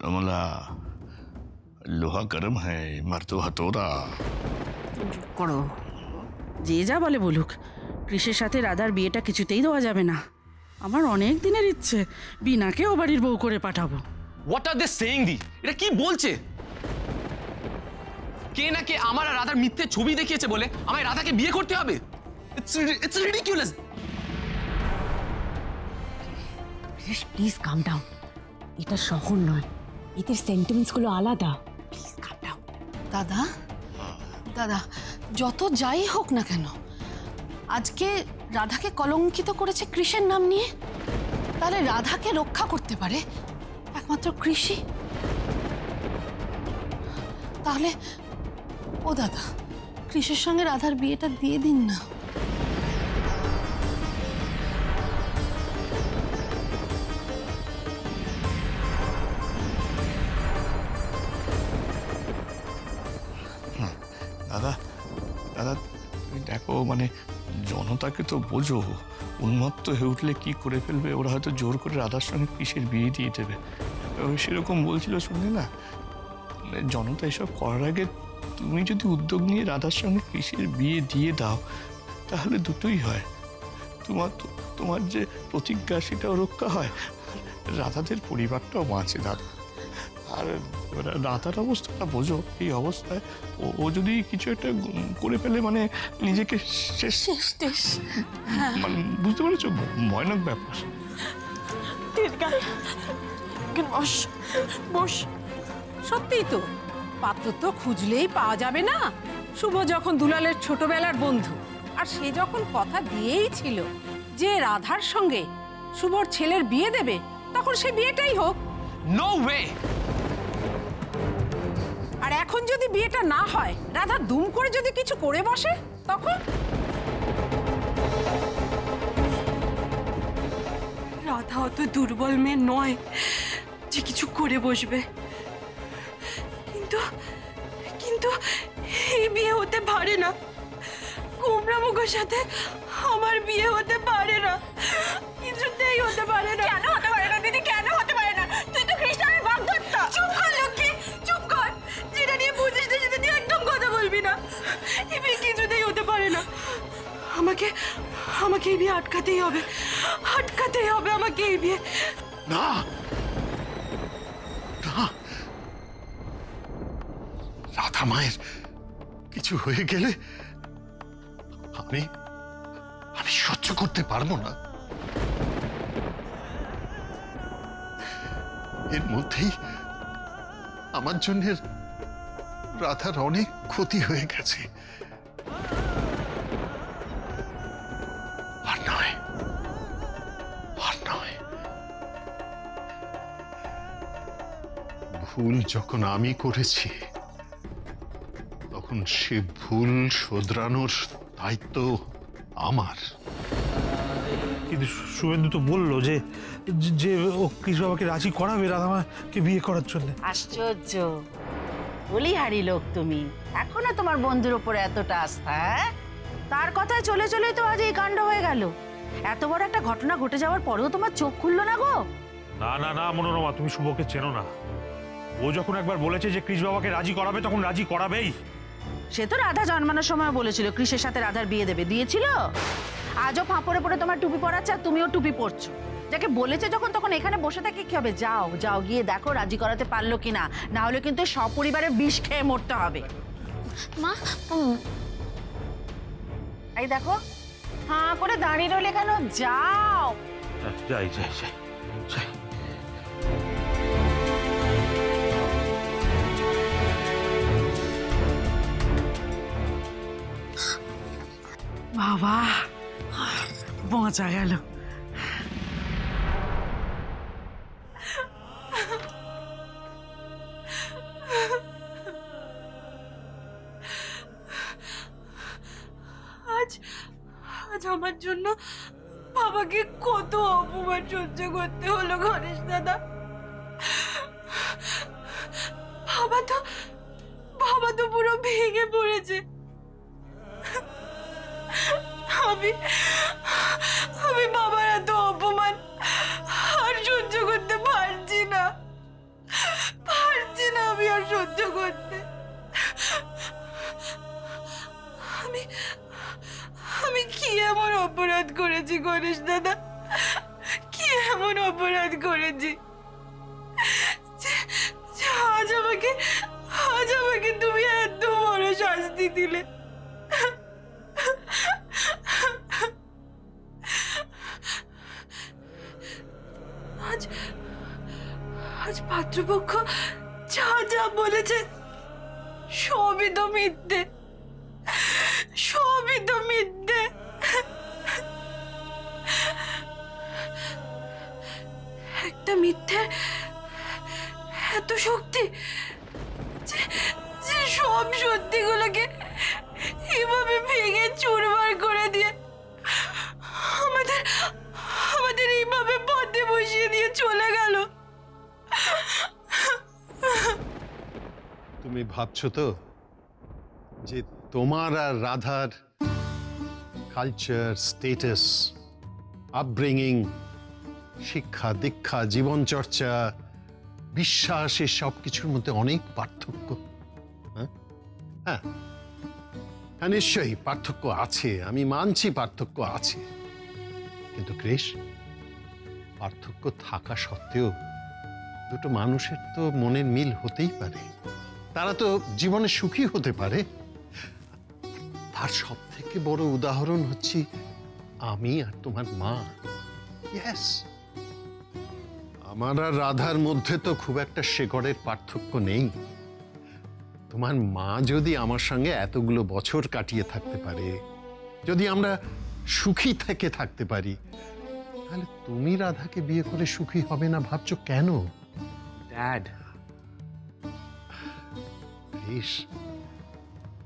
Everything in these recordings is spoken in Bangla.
कमला लोहा गर्म है मर्द हथौड़ा। করো, যে যা বলে বলুক, কৃষের সাথে রাধার বিয়েটা কিছুতেই দেওয়া যাবে না। আমার অনেক দিনের ইচ্ছে বিনাকে ও বাড়ির বউ করে পাঠাবো। হোয়াট আর দে সেইং দি? এটা কি বলছে? কে না কে আমার আর রাধার মিথ্যে ছবি দেখিয়েছে বলে আমায় রাধাকে বিয়ে করতে হবে? It's ridiculous. Please calm down. এটা শহর নয়, এদের সেন্টিমেন্টস গুলো আলাদা। Please calm down. দাদা দাদা, যত যাই হোক না কেন, আজকে রাধাকে কলঙ্কিত করেছে কৃষের নাম নিয়ে। তাহলে রাধাকে রক্ষা করতে পারে একমাত্র কৃষি। তাহলে ও দাদা, কৃষের সঙ্গে রাধার বিয়েটা দিয়ে দিন না। দাদা দাদা তুমি দেখো, মানে জনতাকে তো বোঝো, উন্মত্ত হয়ে উঠলে কি করে ফেলবে। ওরা হয়তো জোর করে রাধার সঙ্গে কৃষির বিয়ে দিয়ে দেবে, সেরকম বলছিল শুনলে না। জনতা এসব করার আগে তুমি যদি উদ্যোগ নিয়ে রাধার সঙ্গে কৃষির বিয়ে দিয়ে দাও, তাহলে দুটোই হয়। তোমার যে প্রতিজ্ঞা সেটাও রক্ষা হয়, রাধাদের পরিবারটাও বাঁচে দাদা। আর রাধার অবস্থাটা বোঝো, এই অবস্থায় ও যদি কিছু একটা করে ফেলে, মানে নিজেকে শেষ মানে বুঝতে পেরেছো, ভয়ানক ব্যাপার। বস বস, সত্যিই তো পাত্র তো খুঁজলেই পাওয়া যাবে না। শুভ যখন দুলালের ছোটবেলার বন্ধু, আর সে যখন কথা দিয়েই ছিল যে রাধার সঙ্গে শুভর ছেলের বিয়ে দেবে, তখন সে বিয়েটাই হোক। No way. আর এখন যদি বিয়েটা না হয়, রাধা দুম করে যদি কিছু করে বসে, তখন রাধা অত দুর্বল মেয়ে নয় যে কিছু করে বসবে। কিন্তু কিন্তু এই বিয়ে হতে পারে না। কুমড়া মুখের সাথে আমার বিয়ে হতে পারে না, কিছুতেই হতে পারে না। কেন হতে পারে না দিদি, কেন হতে পারে না? তুই তো খ্রিস্টানের বাগদত্তা। চুপ কর লক্ষ্মী, চুপ কর। যেটা নিয়ে বুঝিস না সেটা নিয়ে একদম কথা বলবি না। এই বিয়ে কিছুতেই হতে পারে না। আমাকে এই বিয়ে আটকাতেই হবে, আটকাতেই হবে আমাকে এই বিয়ে। না রাধা মায়ের কিছু হয়ে গেলে আমি সহ্য করতে পারবো না। এর মধ্যেই আমার জন্য রাধার অনেক ক্ষতি হয়ে গেছে। আর নয় ভুল যখন আমি করেছি, তখন সে ভুল শোধরানোর দায়িত্ব আমার। কিন্তু শুভেন্দু তো বললো যে যে ও কৃষ্ণ বাবাকে রাজি করাবে রাধামাকে বিয়ে করার জন্য। আশ্চর্য, বলিহারি লোক তুমি, এখনো তোমার বন্ধুর উপরে এতটা আস্থা? তার কথায় চলে চলেই তো আজ এই কাণ্ড হয়ে গেল। এত বড় একটা ঘটনা ঘটে যাওয়ার পরেও তোমার চোখ খুললো না গো? না না না মনোরমা, তুমি শুভকে চেনো না। ও যখন একবার বলেছে যে কৃষ্ণ বাবাকে রাজি করাবে, তখন রাজি করাবেই। সে তো রাধা জন্মানোর সময় বলেছিল কৃষের সাথে রাধার বিয়ে দেবে, দিয়েছিল। আজও ফাঁপড়ে পড়ে তোমার টুপি পরাচ্ছে, আর তুমিও টুপি পরছো। যাকে বলেছে যখন, তখন এখানে বসে থাকে কি হবে? যাও যাও, গিয়ে দেখো রাজি করাতে পারলো কিনা, না হলে কিন্তু সপরিবারে বিষ খেয়ে মরতে হবে। মা, এই দেখো, হাঁ করে দাঁড়িয়ে রইলে কেন? যাও। যাই যাই যাই যাই। বাবা, বাঁচা গেল। আজ আমার জন্য বাবাকে কত অপমান সহ্য করতে হলো গণেশ দাদা। বাবা তো পুরো ভেঙে পড়েছে। আমি বাবার এত অপমান আর সহ্য করতে পারছি না। সহ্য করতে। আমি আমি কি এমন অপরাধ করেছি গণেশ দাদা? কি এমন অপরাধ করেছি যে আজ আমাকে তুমি এত বড় শাস্তি দিলে? আজ পাত্রপক্ষ যা যা বলেছে সবই তো মিথ্যে, সবই তো মিথ্যে। একটা মিথ্যে এত শক্তি যে সব সত্যিগুলোকে এভাবে ভেঙে চুরমার করে দিয়ে আমাদের এইভাবে পথে বসিয়ে দিয়ে চলে গেল। তুমি ভাবছো তো যে তোমার আর রাধার কালচার, স্টেটাস, আপব্রিঙ্গিং, শিক্ষা দীক্ষা, জীবনচর্চা, বিশ্বাস, এই সব কিছুর মধ্যে অনেক পার্থক্য? হ্যাঁ, হ্যাঁ, নিশ্চয়ই পার্থক্য আছে, আমি মানছি পার্থক্য আছে। কিন্তু ক্রিস, পার্থক্য থাকা সত্ত্বেও দুটো মানুষের তো মনের মিল হতেই পারে, তারা তো জীবনে সুখী হতে পারে। তার সব থেকে বড় উদাহরণ হচ্ছে আমি আর তোমার মা। ইয়েস, আমার আর রাধার মধ্যে তো খুব একটা শেকড়ের পার্থক্য নেই। তোমার মা যদি আমার সঙ্গে এতগুলো বছর কাটিয়ে থাকতে পারে, যদি আমরা সুখী থেকে থাকতে পারি, তাহলে তুমি রাধাকে বিয়ে করে সুখী হবে না ভাবছো কেন? ড্যাড, বেশ,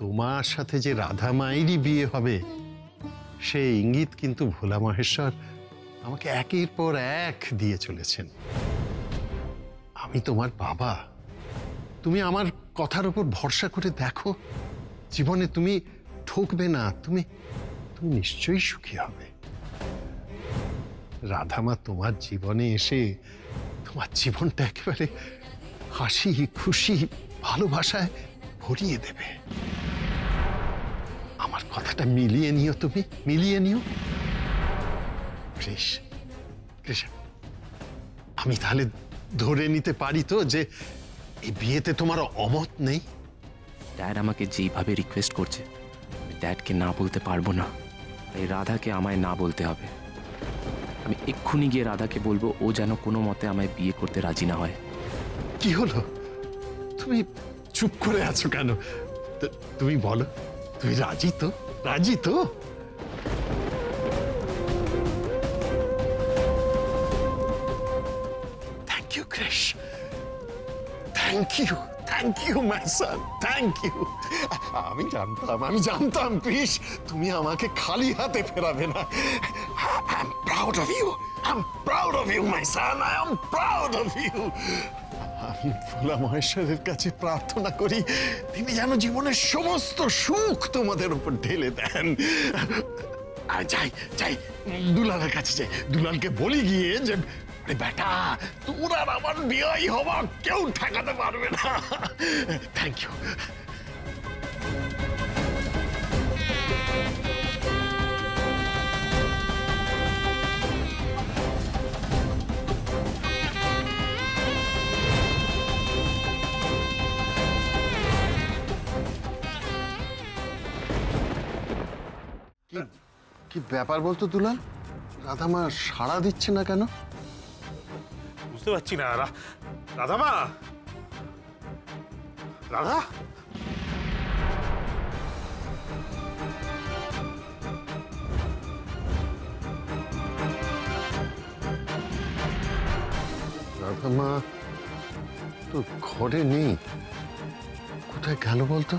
তোমার সাথে যে রাধা মায়েরই বিয়ে হবে সে ইঙ্গিত কিন্তু ভোলা মহেশ্বর আমাকে একের পর এক দিয়ে চলেছেন। আমি তোমার বাবা, তুমি আমার কথার উপর ভরসা করে দেখো, জীবনে তুমি ঠকবে না, তুমি নিশ্চয়ই সুখী হবে। রাধামা তোমার জীবনে এসে তোমার জীবনটা একেবারে হাসি খুশি ভালোবাসায় ভরিয়ে দেবে। আমার কথাটা মিলিয়ে নিও, তুমি মিলিয়ে নিও। কৃষ, আমি তাহলে ধরে নিতে পারি তো যে এই বিয়েতে তোমার অমত নেই? ড্যাড আমাকে যেইভাবে রিকোয়েস্ট করছে, ড্যাডকে না বলতে পারবো না। এই রাধাকে আমায় না বলতে হবে। আমি এক্ষুনি গিয়ে রাধাকে বলবো ও যেন কোনো মতে আমায় বিয়ে করতে রাজি না হয়। কি হলো, তুমি চুপ করে আছো কেন? তুমি বলো, তুমি রাজি তো? রাজি তো? Thank you Krish, thank you, thank you my son, thank you. আমি জানতাম ক্রিশ তুমি আমাকে খালি হাতে ফেরাবে না। I am proud of you, I am proud of you my son, I am proud of you. আমি ভোলা মহেশ্বরের কাছে প্রার্থনা করি তিনি যেন জীবনের সমস্ত সুখ তোমাদের উপর ঢেলে দেন। যাই যাই, দুলালের কাছে যাই, দুলালকে বলি গিয়ে যে বেটা তোর আর আমার বিয়ে হওয়া কেউ ঠেকাতে পারবে না। Thank you. কি ব্যাপার বলতো দুলাল, রাধামা সাড়া দিচ্ছে না কেন? বুঝতে পারছি না। রাধামা, রাধা, রাধামা তো ঘরে নেই, কোথায় গেল বলতো?